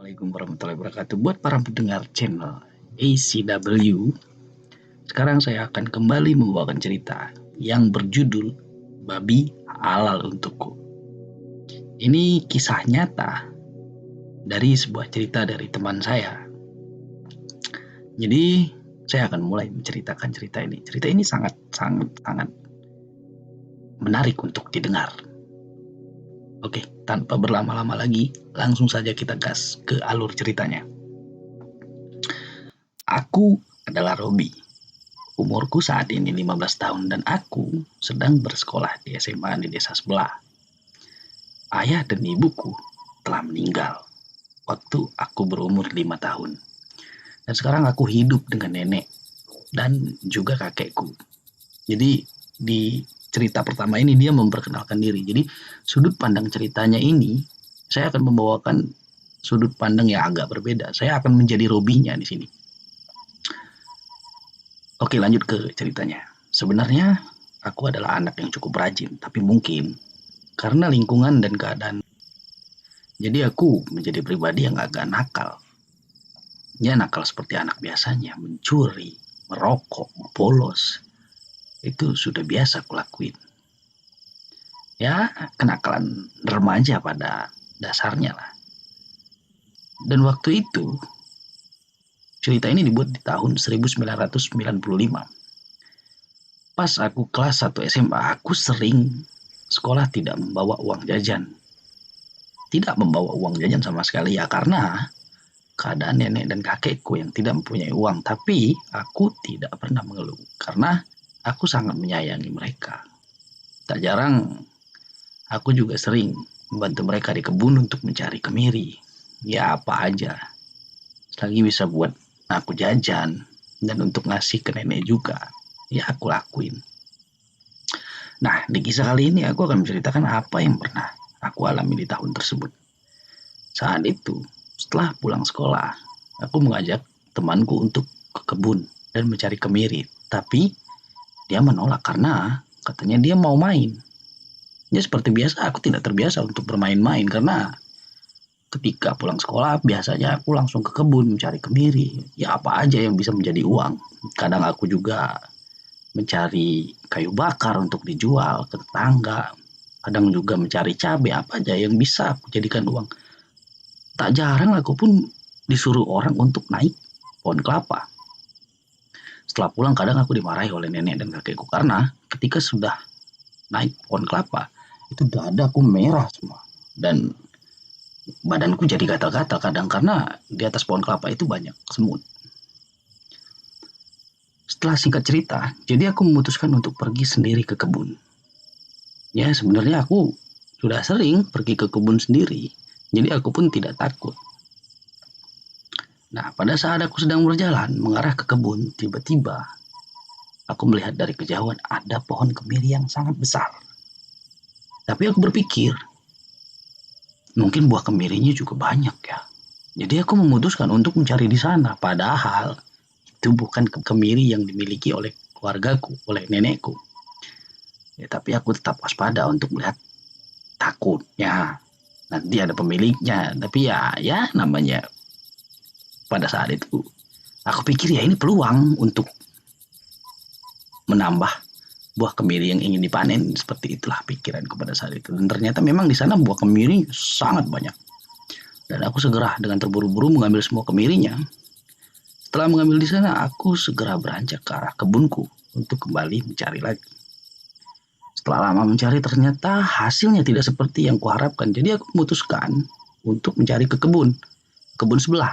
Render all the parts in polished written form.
Assalamualaikum warahmatullahi wabarakatuh. Buat para pendengar channel ACW, sekarang saya akan kembali membawakan cerita yang berjudul Babi Halal Untukku. Ini kisah nyata dari sebuah cerita dari teman saya. Jadi saya akan mulai menceritakan cerita ini. Cerita ini sangat menarik untuk didengar. Oke, tanpa berlama-lama lagi, langsung saja kita gas ke alur ceritanya. Aku adalah Robi. Umurku saat ini 15 tahun dan aku sedang bersekolah di SMA di desa sebelah. Ayah dan ibuku telah meninggal waktu aku berumur 5 tahun. Dan sekarang aku hidup dengan nenek dan juga kakekku. Jadi di cerita pertama ini dia memperkenalkan diri. Jadi sudut pandang ceritanya ini saya akan membawakan sudut pandang yang agak berbeda. Saya akan menjadi Robinya di sini. Oke, lanjut ke ceritanya. Sebenarnya aku adalah anak yang cukup rajin, tapi mungkin karena lingkungan dan keadaan, jadi aku menjadi pribadi yang agak nakal. Ya nakal seperti anak biasanya, mencuri, merokok, bolos. Itu sudah biasa aku lakuin. Ya, kenakalan remaja pada dasarnya lah. Dan waktu itu, cerita ini dibuat di tahun 1995. Pas aku kelas 1 SMA, aku sering sekolah tidak membawa uang jajan. Tidak membawa uang jajan sama sekali ya karena keadaan nenek dan kakekku yang tidak mempunyai uang. Tapi aku tidak pernah mengeluh karena aku sangat menyayangi mereka. Tak jarang aku juga sering membantu mereka di kebun untuk mencari kemiri. Ya apa aja. Selagi bisa buat aku jajan dan untuk ngasih ke nenek juga. Ya aku lakuin. Nah di kisah kali ini aku akan menceritakan apa yang pernah aku alami di tahun tersebut. Saat itu setelah pulang sekolah aku mengajak temanku untuk ke kebun dan mencari kemiri. Tapi dia menolak karena katanya dia mau main. Ya seperti biasa aku tidak terbiasa untuk bermain-main karena ketika pulang sekolah biasanya aku langsung ke kebun mencari kemiri. Ya apa aja yang bisa menjadi uang. Kadang aku juga mencari kayu bakar untuk dijual ke tetangga. Kadang juga mencari cabai apa aja yang bisa aku jadikan uang. Tak jarang aku pun disuruh orang untuk naik pohon kelapa. Setelah pulang kadang aku dimarahi oleh nenek dan kakekku karena ketika sudah naik pohon kelapa itu dadaku merah semua dan badanku jadi gatal-gatal kadang karena di atas pohon kelapa itu banyak semut. Setelah singkat cerita, jadi aku memutuskan untuk pergi sendiri ke kebun. Ya sebenarnya aku sudah sering pergi ke kebun sendiri, jadi aku pun tidak takut. Nah pada saat aku sedang berjalan mengarah ke kebun, tiba-tiba aku melihat dari kejauhan ada pohon kemiri yang sangat besar. Tapi aku berpikir, mungkin buah kemirinya juga banyak ya. Jadi aku memutuskan untuk mencari di sana. Padahal itu bukan kemiri yang dimiliki oleh keluargaku, oleh nenekku. Ya, tapi aku tetap waspada untuk melihat takutnya nanti ada pemiliknya. Tapi ya namanya pada saat itu aku pikir ya ini peluang untuk menambah buah kemiri yang ingin dipanen. Seperti itulah pikiranku pada saat itu. Dan ternyata memang di sana buah kemiri sangat banyak. Dan aku segera dengan terburu-buru mengambil semua kemirinya. Setelah mengambil di sana, aku segera beranjak ke arah kebunku untuk kembali mencari lagi. Setelah lama mencari ternyata hasilnya tidak seperti yang kuharapkan. Jadi aku memutuskan untuk mencari ke kebun sebelah.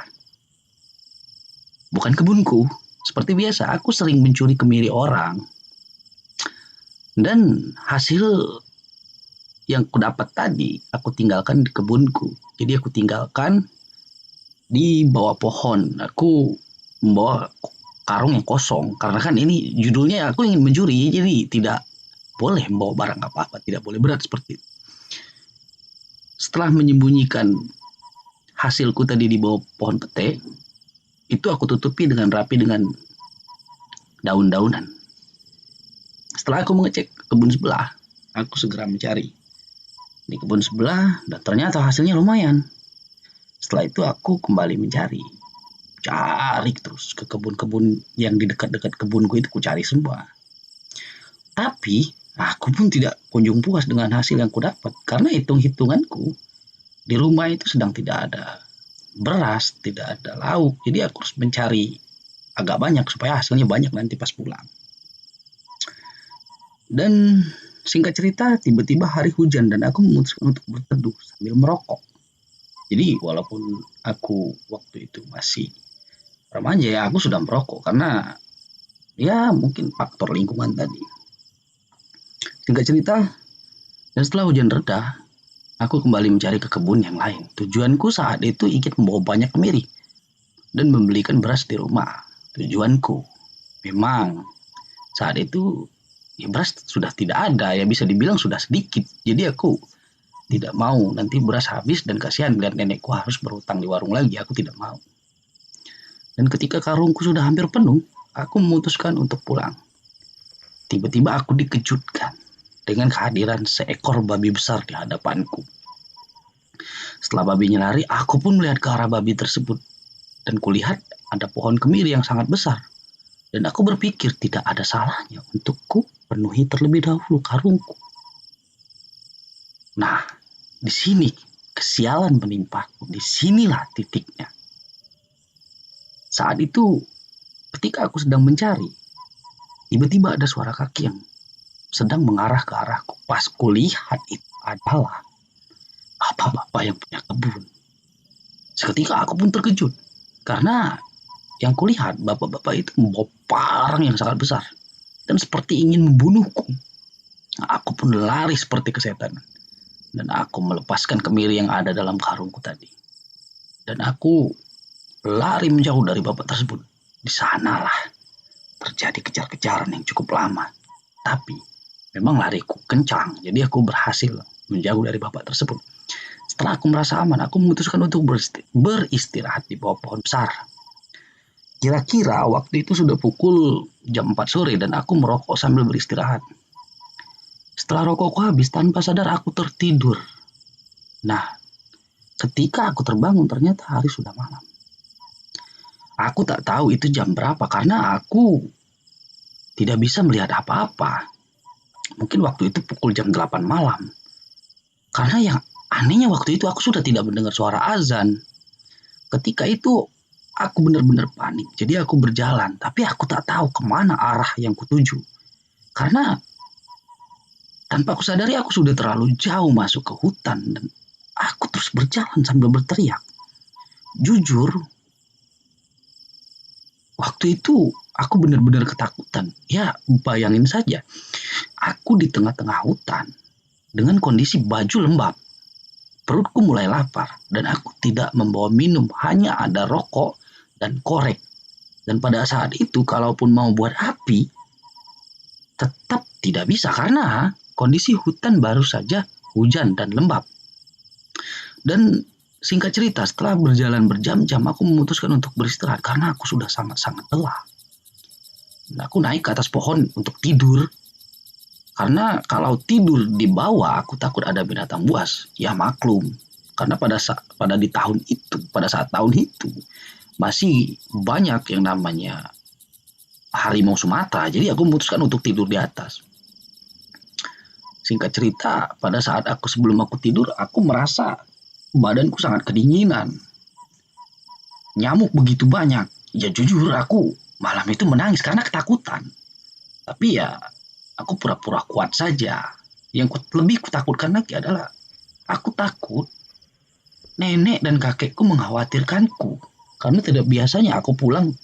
Bukan kebunku. Seperti biasa, aku sering mencuri kemiri orang. Dan hasil yang kudapat tadi, aku tinggalkan di kebunku. Jadi aku tinggalkan di bawah pohon. Aku membawa karung yang kosong. Karena kan ini judulnya aku ingin mencuri. Jadi tidak boleh membawa barang apa-apa. Tidak boleh berat seperti itu. Setelah menyembunyikan hasilku tadi di bawah pohon pete, itu aku tutupi dengan rapi dengan daun-daunan. Setelah aku mengecek kebun sebelah, aku segera mencari di kebun sebelah dan ternyata hasilnya lumayan. Setelah itu aku kembali cari terus ke kebun-kebun yang di dekat-dekat kebunku itu ku cari semua. Tapi aku pun tidak kunjung puas dengan hasil yang kudapat karena hitung-hitunganku di rumah itu sedang tidak ada beras, tidak ada lauk. Jadi aku harus mencari agak banyak supaya hasilnya banyak nanti pas pulang. Dan singkat cerita, tiba-tiba hari hujan dan aku memutuskan untuk berteduh sambil merokok. Jadi walaupun aku waktu itu masih remaja ya, aku sudah merokok karena ya mungkin faktor lingkungan tadi. Singkat cerita, dan setelah hujan reda, aku kembali mencari ke kebun yang lain. Tujuanku saat itu ingin membawa banyak kemiri dan membelikan beras di rumah. Tujuanku memang saat itu ya beras sudah tidak ada, ya bisa dibilang sudah sedikit. Jadi aku tidak mau nanti beras habis dan kasihan lihat nenekku harus berhutang di warung lagi. Aku tidak mau. Dan ketika karungku sudah hampir penuh, aku memutuskan untuk pulang. Tiba-tiba aku dikejutkan dengan kehadiran seekor babi besar di hadapanku. Setelah babinya lari, aku pun melihat ke arah babi tersebut dan kulihat ada pohon kemiri yang sangat besar. Dan aku berpikir tidak ada salahnya untukku penuhi terlebih dahulu karungku. Nah, di sini kesialan menimpaku. Disinilah titiknya. Saat itu, ketika aku sedang mencari, tiba-tiba ada suara kaki yang sedang mengarah ke arahku. Pas kulihat itu adalah bapak-bapak yang punya kebun. Seketika aku pun terkejut. Karena yang kulihat bapak-bapak itu membawa parang yang sangat besar. Dan seperti ingin membunuhku. Nah, aku pun lari seperti kesetan. Dan aku melepaskan kemiri yang ada dalam karungku tadi. Dan aku lari menjauh dari bapak tersebut. Di sanalah terjadi kejar-kejaran yang cukup lama. Tapi memang lariku kencang, jadi aku berhasil menjauh dari bapak tersebut. Setelah aku merasa aman, aku memutuskan untuk beristirahat di bawah pohon besar. Kira-kira waktu itu sudah pukul jam 4 sore dan aku merokok sambil beristirahat. Setelah rokokku habis, tanpa sadar aku tertidur. Nah, ketika aku terbangun ternyata hari sudah malam. Aku tak tahu itu jam berapa karena aku tidak bisa melihat apa-apa. Mungkin waktu itu pukul jam 8 malam. Karena yang anehnya waktu itu aku sudah tidak mendengar suara azan. Ketika itu aku benar-benar panik. Jadi aku berjalan, tapi aku tak tahu kemana arah yang kutuju. Karena tanpa aku sadari aku sudah terlalu jauh masuk ke hutan dan aku terus berjalan sambil berteriak. Jujur, waktu itu aku benar-benar ketakutan. Ya, bayangin saja. Aku di tengah-tengah hutan dengan kondisi baju lembab. Perutku mulai lapar dan aku tidak membawa minum, hanya ada rokok dan korek. Dan pada saat itu kalaupun mau buat api, tetap tidak bisa karena kondisi hutan baru saja hujan dan lembab. Dan singkat cerita, setelah berjalan berjam-jam, aku memutuskan untuk beristirahat karena aku sudah sangat-sangat lelah. Dan aku naik ke atas pohon untuk tidur. Karena kalau tidur di bawah, aku takut ada binatang buas. Ya maklum, karena pada saat tahun itu masih banyak yang namanya harimau Sumatera. Jadi aku memutuskan untuk tidur di atas. Singkat cerita, pada saat sebelum aku tidur, aku merasa badanku sangat kedinginan. Nyamuk begitu banyak. Ya jujur aku malam itu menangis karena ketakutan. Tapi ya aku pura-pura kuat saja. Yang lebih kutakutkan lagi adalah aku takut nenek dan kakekku mengkhawatirkanku. Karena tidak biasanya aku pulang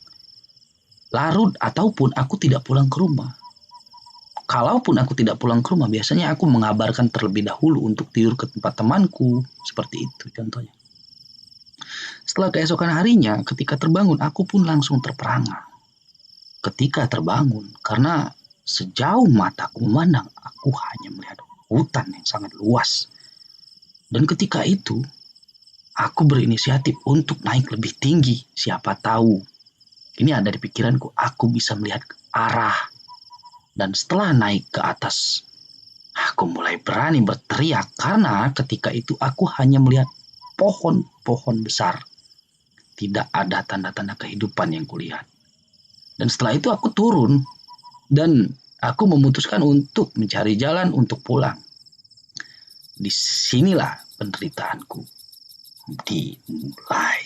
larut ataupun aku tidak pulang ke rumah. Kalaupun aku tidak pulang ke rumah, biasanya aku mengabarkan terlebih dahulu untuk tidur ke tempat temanku. Seperti itu contohnya. Setelah keesokan harinya, ketika terbangun, aku pun langsung terperangah. Ketika terbangun, karena sejauh mataku memandang, aku hanya melihat hutan yang sangat luas. Dan ketika itu, aku berinisiatif untuk naik lebih tinggi. Siapa tahu, ini ada di pikiranku, aku bisa melihat arah. Dan setelah naik ke atas, aku mulai berani berteriak karena ketika itu aku hanya melihat pohon-pohon besar. Tidak ada tanda-tanda kehidupan yang kulihat. Dan setelah itu aku turun dan aku memutuskan untuk mencari jalan untuk pulang. Disinilah penderitaanku dimulai.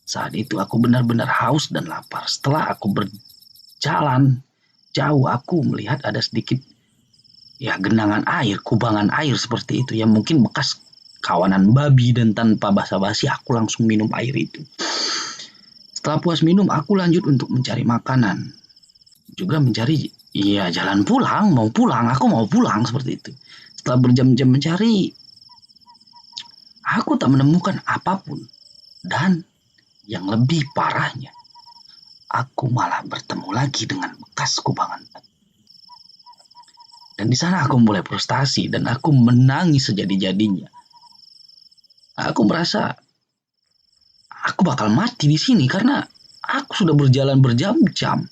Saat itu aku benar-benar haus dan lapar. Setelah aku berjalan jauh, aku melihat ada sedikit genangan air, kubangan air seperti itu yang mungkin bekas kawanan babi, dan tanpa basa-basi aku langsung minum air itu. Setelah puas minum, aku lanjut untuk mencari makanan. Juga mencari jalan pulang, aku mau pulang seperti itu. Setelah berjam-jam mencari, aku tak menemukan apapun. Dan yang lebih parahnya, aku malah bertemu lagi dengan bekas kubangan. Dan di sana aku mulai frustasi dan aku menangis sejadi-jadinya. Aku merasa aku bakal mati di sini karena aku sudah berjalan berjam-jam,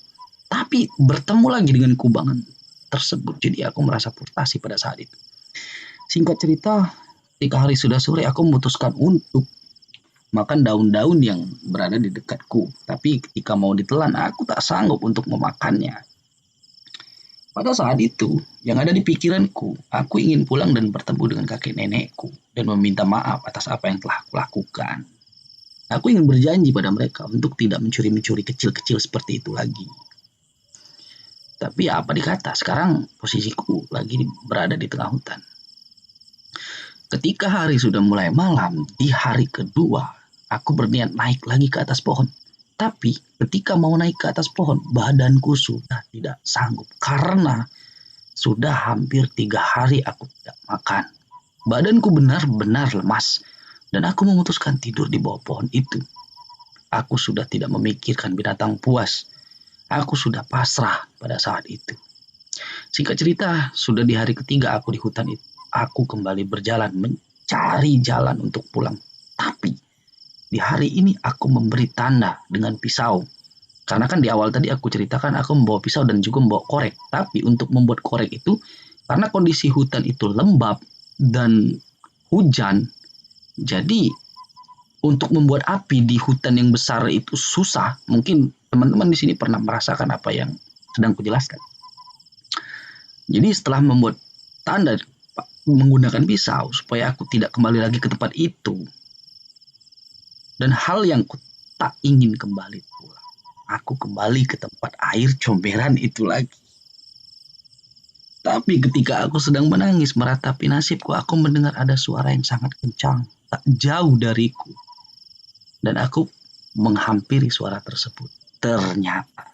tapi bertemu lagi dengan kubangan tersebut. Jadi aku merasa frustasi pada saat itu. Singkat cerita, ketika hari sudah sore, aku memutuskan untuk makan daun-daun yang berada di dekatku. Tapi ketika mau ditelan, aku tak sanggup untuk memakannya. Pada saat itu, yang ada di pikiranku, aku ingin pulang dan bertemu dengan kakek nenekku dan meminta maaf atas apa yang telah aku lakukan. Aku ingin berjanji pada mereka untuk tidak mencuri-mencuri kecil-kecil seperti itu lagi. Tapi apa dikata, sekarang posisiku lagi berada di tengah hutan. Ketika hari sudah mulai malam, di hari kedua, aku berniat naik lagi ke atas pohon. Tapi ketika mau naik ke atas pohon, badanku sudah tidak sanggup karena sudah hampir 3 hari aku tidak makan. Badanku benar-benar lemas dan aku memutuskan tidur di bawah pohon itu. Aku sudah tidak memikirkan binatang buas. Aku sudah pasrah pada saat itu. Singkat cerita, sudah di hari ketiga aku di hutan itu. Aku kembali berjalan mencari jalan untuk pulang. Tapi di hari ini aku memberi tanda dengan pisau. Karena kan di awal tadi aku ceritakan aku membawa pisau dan juga membawa korek. Tapi untuk membuat korek itu, karena kondisi hutan itu lembab dan hujan, jadi untuk membuat api di hutan yang besar itu susah. Mungkin teman-teman di sini pernah merasakan apa yang sedang kujelaskan. Jadi setelah membuat tanda menggunakan pisau supaya aku tidak kembali lagi ke tempat itu, dan hal yang ku tak ingin kembali pulang, aku kembali ke tempat air comberan itu lagi. Tapi ketika aku sedang menangis meratapi nasibku, aku mendengar ada suara yang sangat kencang tak jauh dariku. Dan aku menghampiri suara tersebut. Ternyata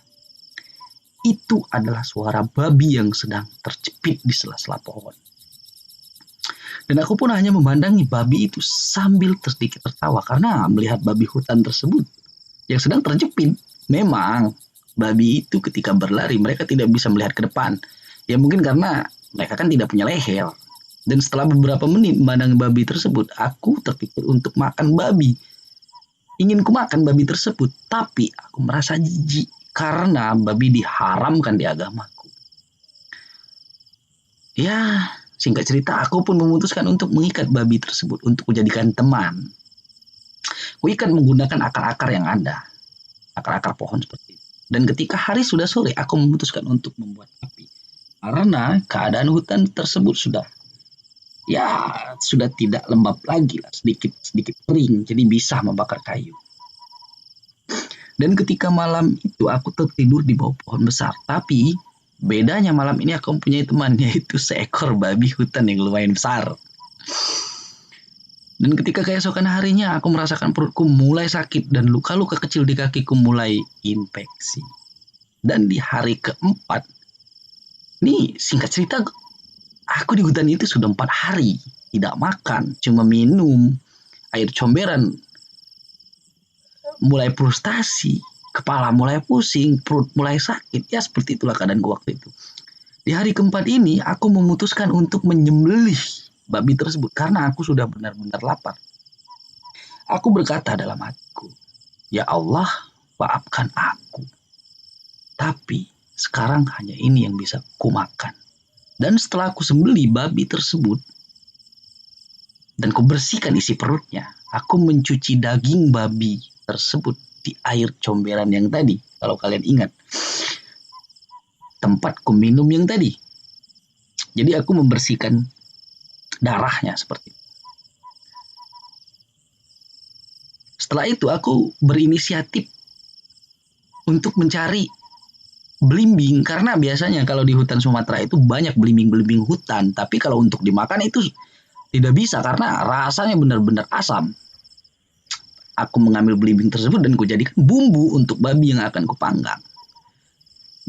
itu adalah suara babi yang sedang terjepit di sela-sela pohon. Dan aku pun hanya memandangi babi itu sambil sedikit tertawa karena melihat babi hutan tersebut yang sedang terjepit. Memang babi itu ketika berlari mereka tidak bisa melihat ke depan. Ya mungkin karena mereka kan tidak punya leher. Dan setelah beberapa menit memandang babi tersebut, aku terpikir untuk makan babi. Ingin ku makan babi tersebut, tapi aku merasa jijik karena babi diharamkan di agamaku. Ya, singkat cerita, aku pun memutuskan untuk mengikat babi tersebut untuk dijadikan teman. Kuikat menggunakan akar-akar yang ada, akar-akar pohon seperti itu. Dan ketika hari sudah sore, aku memutuskan untuk membuat api. Karena keadaan hutan tersebut sudah tidak lembab lagi lah, sedikit kering, jadi bisa membakar kayu. Dan ketika malam itu aku tertidur di bawah pohon besar, tapi bedanya malam ini aku mempunyai teman, yaitu seekor babi hutan yang lumayan besar. Dan ketika keesokan harinya aku merasakan perutku mulai sakit dan luka-luka kecil di kakiku mulai infeksi. Dan di hari keempat, ini singkat cerita, aku di hutan itu sudah 4 hari tidak makan, cuma minum air comberan. Mulai frustasi, kepala mulai pusing, perut mulai sakit. Ya seperti itulah keadaanku waktu itu. Di hari keempat ini aku memutuskan untuk menyembelih babi tersebut karena aku sudah benar-benar lapar. Aku berkata dalam hatiku, ya Allah, maafkan aku. Tapi sekarang hanya ini yang bisa ku makan. Dan setelah aku sembelih babi tersebut, dan kubersihkan isi perutnya. Aku mencuci daging babi tersebut di air comberan yang tadi. Kalau kalian ingat, tempat ku minum yang tadi. Jadi aku membersihkan darahnya seperti itu. Setelah itu aku berinisiatif untuk mencari belimbing, karena biasanya kalau di hutan Sumatera itu banyak belimbing-belimbing hutan, tapi kalau untuk dimakan itu tidak bisa karena rasanya benar-benar asam. Aku mengambil belimbing tersebut dan kujadikan bumbu untuk babi yang akan kupanggang.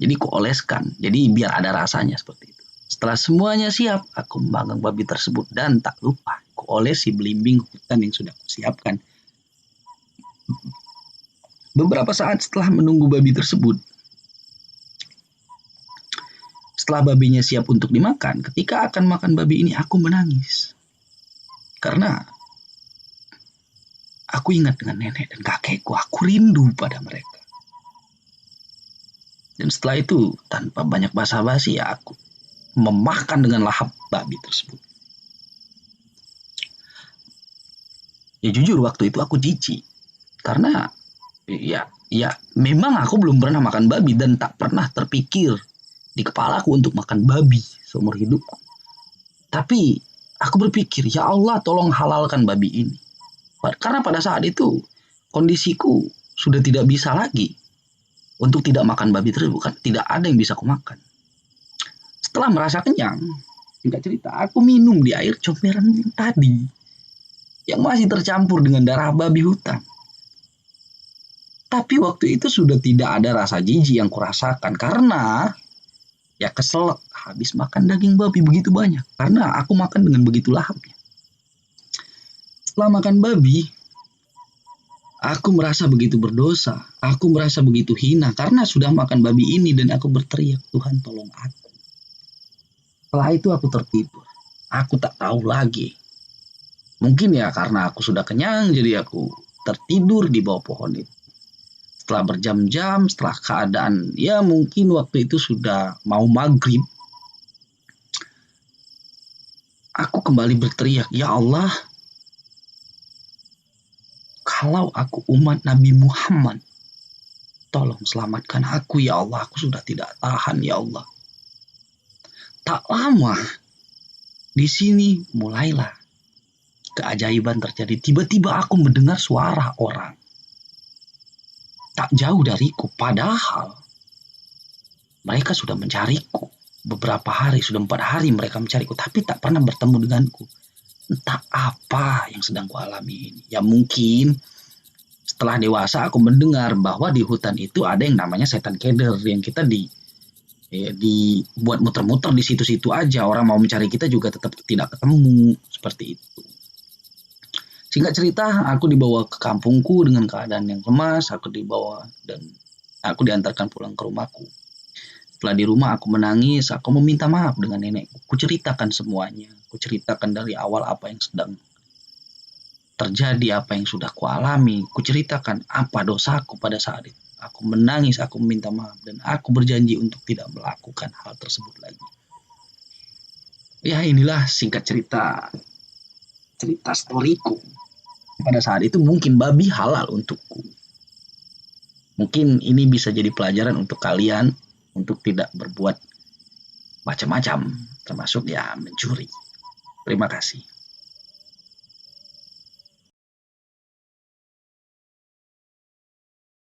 Jadi kuoleskan, jadi biar ada rasanya seperti itu. Setelah semuanya siap, aku memanggang babi tersebut dan tak lupa kuolesi belimbing hutan yang sudah kusiapkan. Beberapa saat setelah menunggu babi tersebut, setelah babinya siap untuk dimakan, ketika akan makan babi ini aku menangis. Karena aku ingat dengan nenek dan kakekku, aku rindu pada mereka. Dan setelah itu, tanpa banyak basa-basi, ya aku memakan dengan lahap babi tersebut. Ya jujur waktu itu aku jijik. Karena ya memang aku belum pernah makan babi dan tak pernah terpikir di kepalaku untuk makan babi seumur hidupku. Tapi aku berpikir, ya Allah tolong halalkan babi ini. Karena pada saat itu kondisiku sudah tidak bisa lagi untuk tidak makan babi tersebut, kan tidak ada yang bisa aku makan. Setelah merasa kenyang, singkat cerita, aku minum di air comberan yang tadi, yang masih tercampur dengan darah babi hutan. Tapi waktu itu sudah tidak ada rasa jijik yang kurasakan, karena ya kesel habis makan daging babi begitu banyak, karena aku makan dengan begitu lahapnya. Setelah makan babi, aku merasa begitu berdosa, aku merasa begitu hina karena sudah makan babi ini, dan aku berteriak, Tuhan tolong aku. Setelah itu aku tertidur, aku tak tahu lagi. Mungkin ya karena aku sudah kenyang, jadi aku tertidur di bawah pohon itu. Setelah berjam-jam, setelah keadaan, ya mungkin waktu itu sudah mau maghrib, aku kembali berteriak, ya Allah, kalau aku umat Nabi Muhammad, tolong selamatkan aku ya Allah, aku sudah tidak tahan ya Allah. Tak lama, di sini mulailah keajaiban terjadi. Tiba-tiba aku mendengar suara orang tak jauh dariku, padahal mereka sudah mencariku. Beberapa hari, sudah 4 hari mereka mencariku, tapi tak pernah bertemu denganku. Entah apa yang sedang kualami ini. Ya mungkin setelah dewasa aku mendengar bahwa di hutan itu ada yang namanya setan keder, yang kita dibuat muter-muter di situ-situ aja. Orang mau mencari kita juga tetap tidak ketemu, seperti itu. Singkat cerita, aku dibawa ke kampungku dengan keadaan yang lemas. Aku dibawa dan aku diantarkan pulang ke rumahku. Setelah di rumah aku menangis, aku meminta maaf dengan nenekku. Kuceritakan semuanya, kuceritakan dari awal apa yang sedang terjadi, apa yang sudah kualami. Kuceritakan apa dosaku pada saat itu. Aku menangis, aku meminta maaf, dan aku berjanji untuk tidak melakukan hal tersebut lagi. Ya inilah singkat cerita storyku. Pada saat itu mungkin babi halal untukku. Mungkin ini bisa jadi pelajaran untuk kalian untuk tidak berbuat macam-macam, termasuk ya mencuri. Terima kasih.